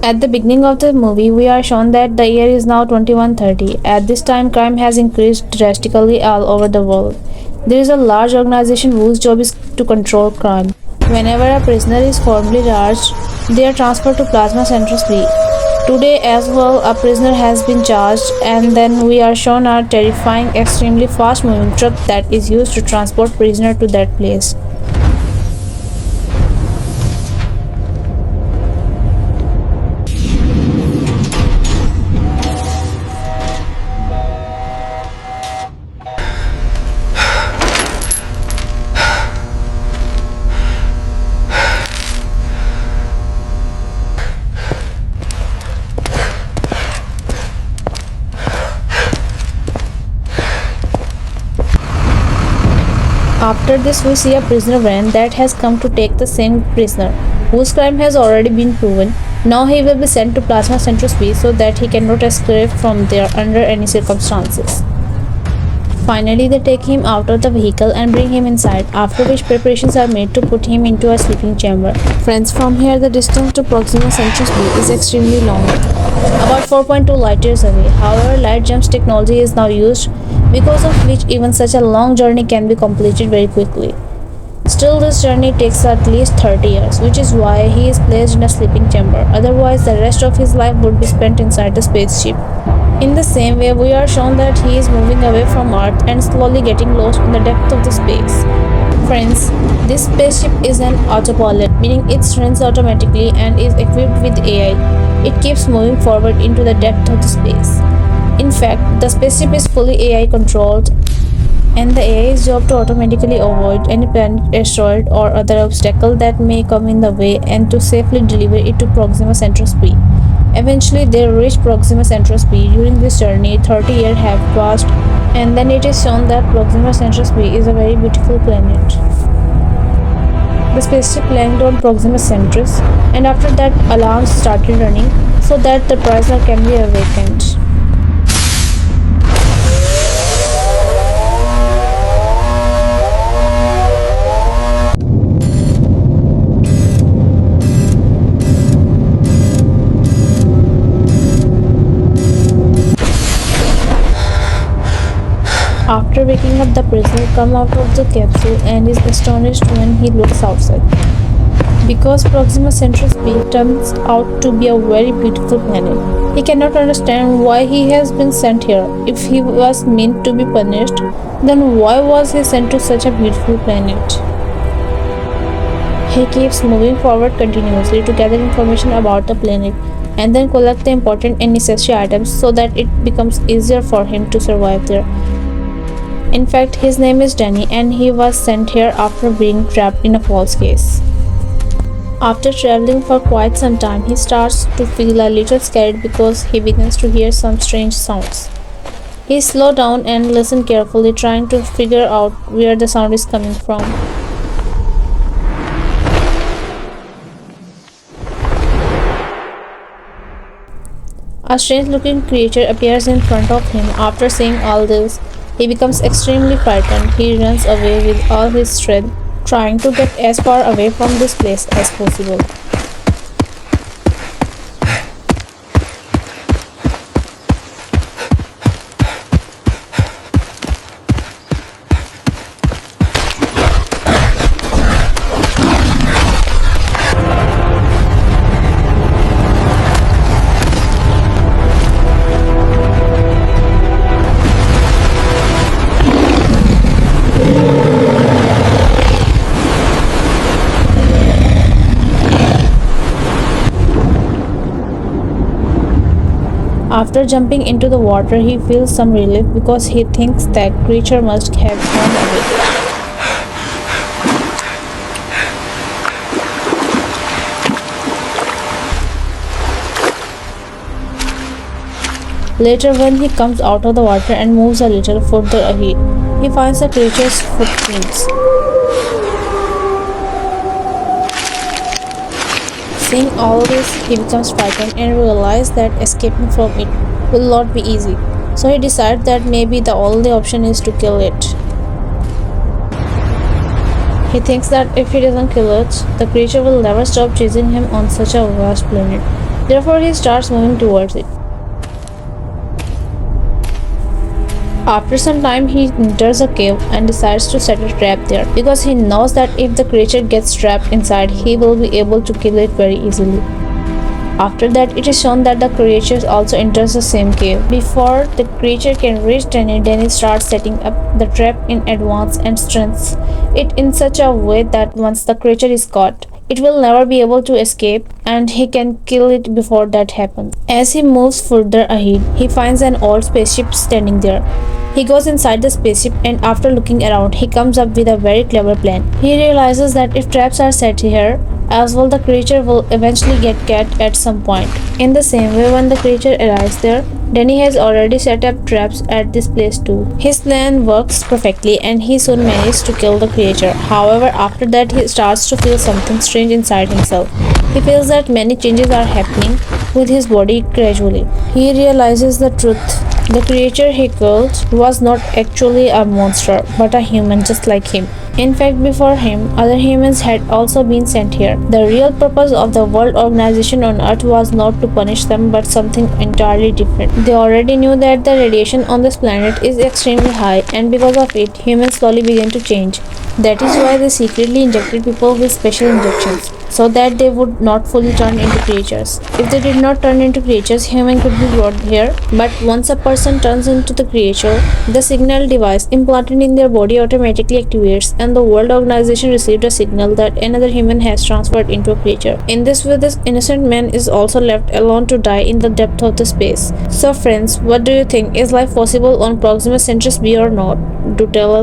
At the beginning of the movie, we are shown that the year is now 2130. At this time, crime has increased drastically all over the world. There is a large organization whose job is to control crime. Whenever a prisoner is formally charged, they are transferred to Plasma Centers B. Today as well, a prisoner has been charged, and then we are shown a terrifying, extremely fast-moving truck that is used to transport prisoner to that place. After this, we see a prisoner van that has come to take the same prisoner, whose crime has already been proven. Now he will be sent to Plasma Central B so that he cannot escape from there under any circumstances. Finally, they take him out of the vehicle and bring him inside, after which preparations are made to put him into a sleeping chamber. Friends, from here the distance to Proxima Centauri B is extremely long, about 4.2 light years away. However, light jumps technology is now used, because of which even such a long journey can be completed very quickly. Still, this journey takes at least 30 years, which is why he is placed in a sleeping chamber. Otherwise, the rest of his life would be spent inside the spaceship. In the same way, we are shown that he is moving away from Earth and slowly getting lost in the depth of the space. Friends, this spaceship is an autopilot, meaning it runs automatically and is equipped with AI. It keeps moving forward into the depth of the space. In fact, the spaceship is fully AI controlled, and the AI's job to automatically avoid any planet, asteroid, or other obstacle that may come in the way and to safely deliver it to Proxima Centauri B. Eventually, they reach Proxima Centauri B. During this journey, 30 years have passed, and then it is shown that Proxima Centauri B is a very beautiful planet. The spaceship landed on Proxima Centauri, and after that, alarms started running so that the prisoner can be awakened. After waking up, the prisoner comes out of the capsule and is astonished when he looks outside, because Proxima Centauri B turns out to be a very beautiful planet. He cannot understand why he has been sent here. If he was meant to be punished, then why was he sent to such a beautiful planet? He keeps moving forward continuously to gather information about the planet and then collect the important and necessary items so that it becomes easier for him to survive there. In fact, his name is Danny, and he was sent here after being trapped in a false case. After traveling for quite some time, he starts to feel a little scared because he begins to hear some strange sounds. He slows down and listens carefully, trying to figure out where the sound is coming from. A strange-looking creature appears in front of him. After seeing all this, he becomes extremely frightened. He runs away with all his strength, trying to get as far away from this place as possible. After jumping into the water, he feels some relief because he thinks that creature must have gone away. Later, when he comes out of the water and moves a little further ahead, he finds the creature's footprints. Seeing all this, he becomes frightened and realizes that escaping from it will not be easy. So he decides that maybe the only option is to kill it. He thinks that if he doesn't kill it, the creature will never stop chasing him on such a vast planet. Therefore, he starts moving towards it. After some time, he enters a cave and decides to set a trap there because he knows that if the creature gets trapped inside, he will be able to kill it very easily. After that, it is shown that the creature also enters the same cave. Before the creature can reach Danny starts setting up the trap in advance and strengthens it in such a way that once the creature is caught, it will never be able to escape and he can kill it before that happens. As he moves further ahead, he finds an old spaceship standing there. He goes inside the spaceship and after looking around, he comes up with a very clever plan. He realizes that if traps are set here, as well the creature will eventually get caught at some point. In the same way, when the creature arrives there, Danny has already set up traps at this place too. His plan works perfectly and he soon manages to kill the creature. However, after that he starts to feel something strange inside himself. He feels that many changes are happening with his body gradually. He realizes the truth. The creature he killed was not actually a monster, but a human just like him. In fact, before him, other humans had also been sent here. The real purpose of the World Organization on Earth was not to punish them, but something entirely different. They already knew that the radiation on this planet is extremely high, and because of it, humans slowly began to change. That is why they secretly injected people with special injections, so that they would not fully turn into creatures. If they did not turn into creatures, humans could be brought here, but once a person turns into the creature, the signal device implanted in their body automatically activates, and the World Organization received a signal that another human has transferred into a creature. In this way, this innocent man is also left alone to die in the depth of the space. So friends, what do you think? Is life possible on Proxima Centaurus B or not? Do tell us.